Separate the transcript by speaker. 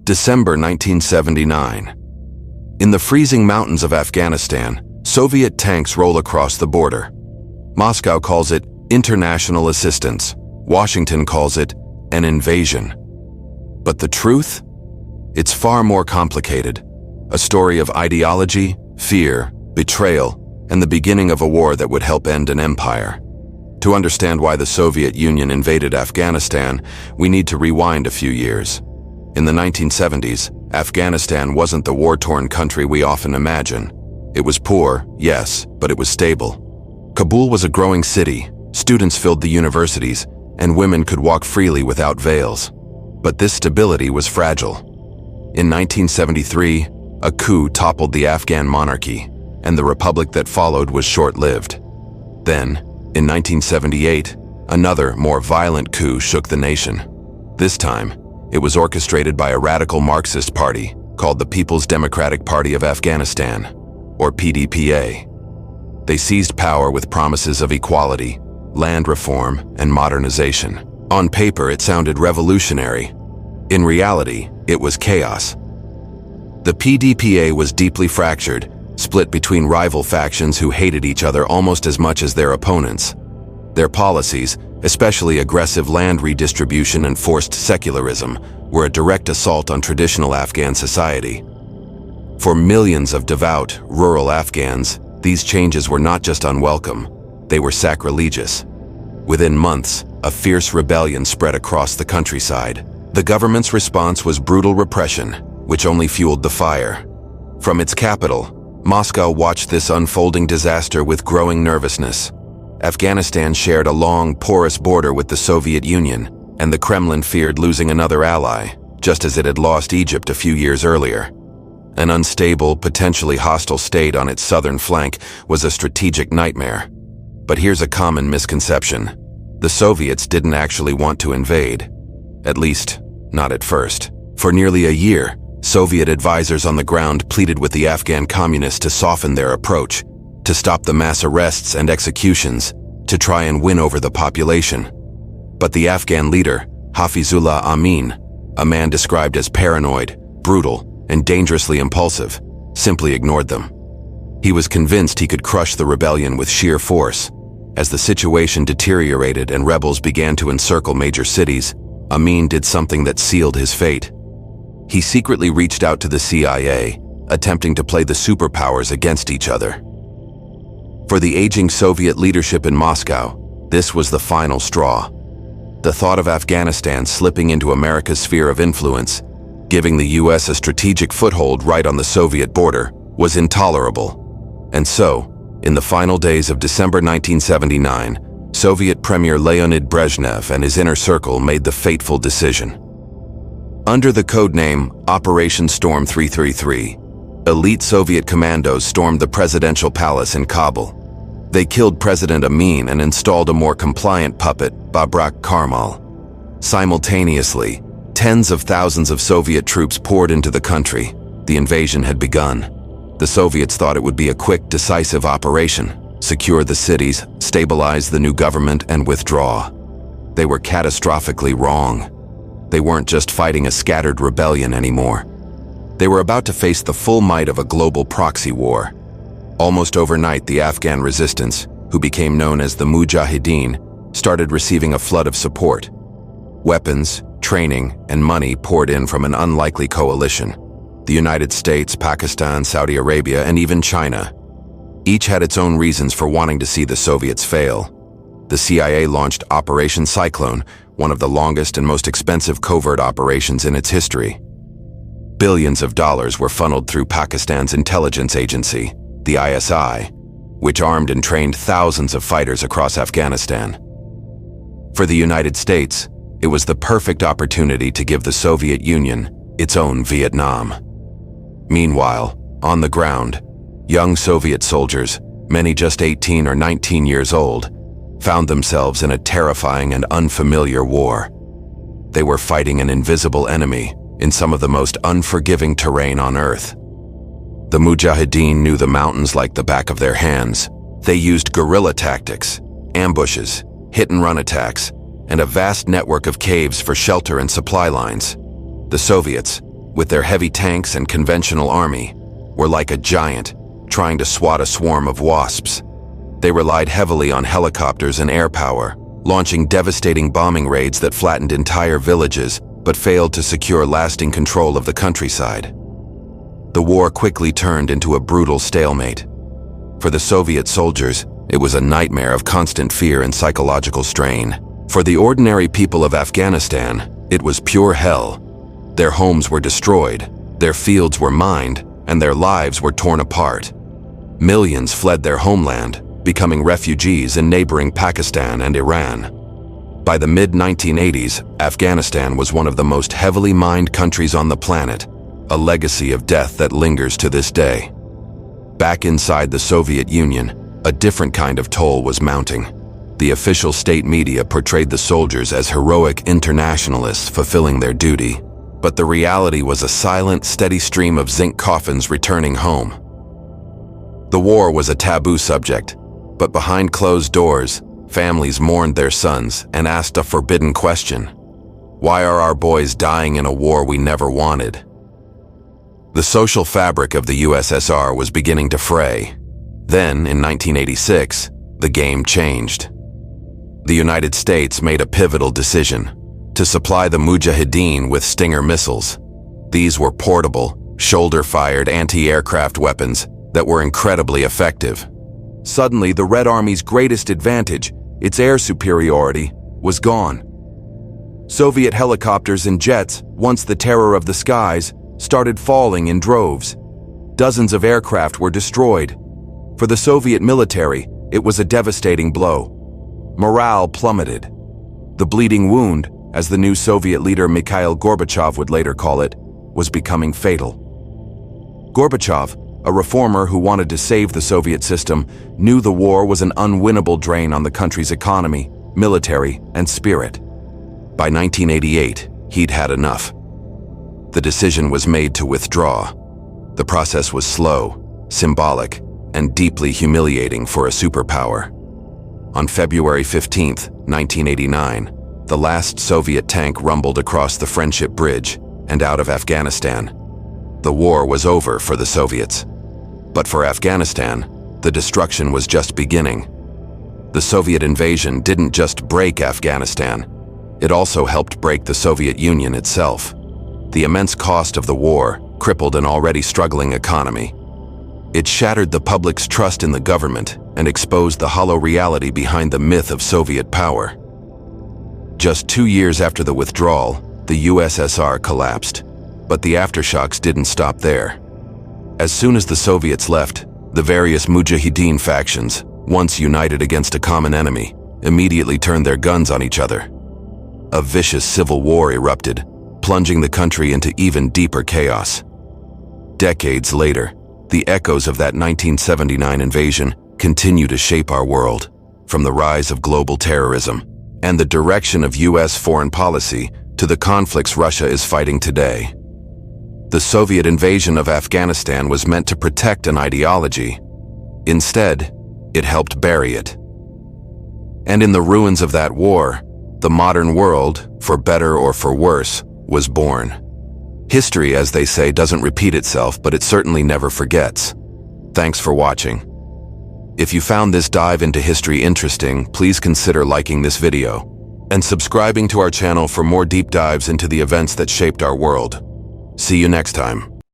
Speaker 1: December 1979. In the freezing mountains of Afghanistan, Soviet tanks roll across the border. Moscow calls it international assistance. Washington calls it an invasion. But the truth? It's far more complicated. A story of ideology, fear, betrayal, and the beginning of a war that would help end an empire. To understand why the Soviet Union invaded Afghanistan, we need to rewind a few years. In the 1970s, Afghanistan wasn't the war-torn country we often imagine. It was poor, yes, but it was stable. Kabul was a growing city, students filled the universities, and women could walk freely without veils. But this stability was fragile. In 1973, a coup toppled the Afghan monarchy, and the republic that followed was short-lived. Then, in 1978, another, more violent coup shook the nation. This time, it was orchestrated by a radical Marxist party called the People's Democratic Party of Afghanistan, or PDPA. They seized power with promises of equality, land reform, and modernization. On paper, it sounded revolutionary. In reality, it was chaos. The PDPA was deeply fractured, split between rival factions who hated each other almost as much as their opponents. Their policies, especially aggressive land redistribution and forced secularism, were a direct assault on traditional Afghan society. For millions of devout, rural Afghans, these changes were not just unwelcome, they were sacrilegious. Within months, a fierce rebellion spread across the countryside. The government's response was brutal repression, which only fueled the fire. From its capital, Moscow watched this unfolding disaster with growing nervousness. Afghanistan shared a long, porous border with the Soviet Union, and the Kremlin feared losing another ally, just as it had lost Egypt a few years earlier. An unstable, potentially hostile state on its southern flank was a strategic nightmare. But here's a common misconception. The Soviets didn't actually want to invade. At least, not at first. For nearly a year, Soviet advisors on the ground pleaded with the Afghan communists to soften their approach, to stop the mass arrests and executions, to try and win over the population. But the Afghan leader, Hafizullah Amin, a man described as paranoid, brutal, and dangerously impulsive, simply ignored them. He was convinced he could crush the rebellion with sheer force. As the situation deteriorated and rebels began to encircle major cities, Amin did something that sealed his fate. He secretly reached out to the CIA, attempting to play the superpowers against each other. For the aging Soviet leadership in Moscow, this was the final straw. The thought of Afghanistan slipping into America's sphere of influence, giving the US a strategic foothold right on the Soviet border, was intolerable. And so, in the final days of December 1979, Soviet Premier Leonid Brezhnev and his inner circle made the fateful decision. Under the codename Operation Storm 333, elite Soviet commandos stormed the presidential palace in Kabul. They killed President Amin and installed a more compliant puppet, Babrak Karmal. Simultaneously, tens of thousands of Soviet troops poured into the country. The invasion had begun. The Soviets thought it would be a quick, decisive operation: secure the cities, stabilize the new government, and withdraw. They were catastrophically wrong. They weren't just fighting a scattered rebellion anymore. They were about to face the full might of a global proxy war. Almost overnight, the Afghan resistance, who became known as the Mujahideen, started receiving a flood of support. Weapons, training, and money poured in from an unlikely coalition: the United States, Pakistan, Saudi Arabia, and even China. Each had its own reasons for wanting to see the Soviets fail. The CIA launched Operation Cyclone, one of the longest and most expensive covert operations in its history. Billions of dollars were funneled through Pakistan's intelligence agency, the ISI, which armed and trained thousands of fighters across Afghanistan. For the United States, it was the perfect opportunity to give the Soviet Union its own Vietnam. Meanwhile, on the ground, young Soviet soldiers, many just 18 or 19 years old, found themselves in a terrifying and unfamiliar war. They were fighting an invisible enemy in some of the most unforgiving terrain on Earth. The Mujahideen knew the mountains like the back of their hands. They used guerrilla tactics, ambushes, hit-and-run attacks, and a vast network of caves for shelter and supply lines. The Soviets, with their heavy tanks and conventional army, were like a giant trying to swat a swarm of wasps. They relied heavily on helicopters and air power, launching devastating bombing raids that flattened entire villages but failed to secure lasting control of the countryside. The war quickly turned into a brutal stalemate. For the Soviet soldiers, it was a nightmare of constant fear and psychological strain. For the ordinary people of Afghanistan, it was pure hell. Their homes were destroyed, their fields were mined, and their lives were torn apart. Millions fled their homeland, becoming refugees in neighboring Pakistan and Iran. By the mid-1980s, Afghanistan was one of the most heavily mined countries on the planet, a legacy of death that lingers to this day. Back inside the Soviet Union, a different kind of toll was mounting. The official state media portrayed the soldiers as heroic internationalists fulfilling their duty, but the reality was a silent, steady stream of zinc coffins returning home. The war was a taboo subject, but behind closed doors, families mourned their sons and asked a forbidden question: why are our boys dying in a war we never wanted? The social fabric of the USSR was beginning to fray. Then, in 1986, the game changed. The United States made a pivotal decision to supply the Mujahideen with Stinger missiles. These were portable, shoulder-fired anti-aircraft weapons that were incredibly effective. Suddenly, the Red Army's greatest advantage, its air superiority, was gone. Soviet helicopters and jets, once the terror of the skies, started falling in droves. Dozens of aircraft were destroyed. For the Soviet military, it was a devastating blow. Morale plummeted. The bleeding wound, as the new Soviet leader Mikhail Gorbachev would later call it, was becoming fatal. Gorbachev, a reformer who wanted to save the Soviet system, knew the war was an unwinnable drain on the country's economy, military, and spirit. By 1988, he'd had enough. The decision was made to withdraw. The process was slow, symbolic, and deeply humiliating for a superpower. On February 15, 1989, the last Soviet tank rumbled across the Friendship Bridge and out of Afghanistan. The war was over for the Soviets. But for Afghanistan, the destruction was just beginning. The Soviet invasion didn't just break Afghanistan, it also helped break the Soviet Union itself. The immense cost of the war crippled an already struggling economy. It shattered the public's trust in the government and exposed the hollow reality behind the myth of Soviet power. Just 2 years after the withdrawal, the USSR collapsed, but the aftershocks didn't stop there. As soon as the Soviets left, the various Mujahideen factions, once united against a common enemy, immediately turned their guns on each other. A vicious civil war erupted, plunging the country into even deeper chaos. Decades later, the echoes of that 1979 invasion continue to shape our world, from the rise of global terrorism and the direction of U.S. foreign policy to the conflicts Russia is fighting today. The Soviet invasion of Afghanistan was meant to protect an ideology. Instead, it helped bury it. And in the ruins of that war, the modern world, for better or for worse, was born. History, as they say, doesn't repeat itself, but it certainly never forgets. Thanks for watching. If you found this dive into history interesting, please consider liking this video and subscribing to our channel for more deep dives into the events that shaped our world. See you next time.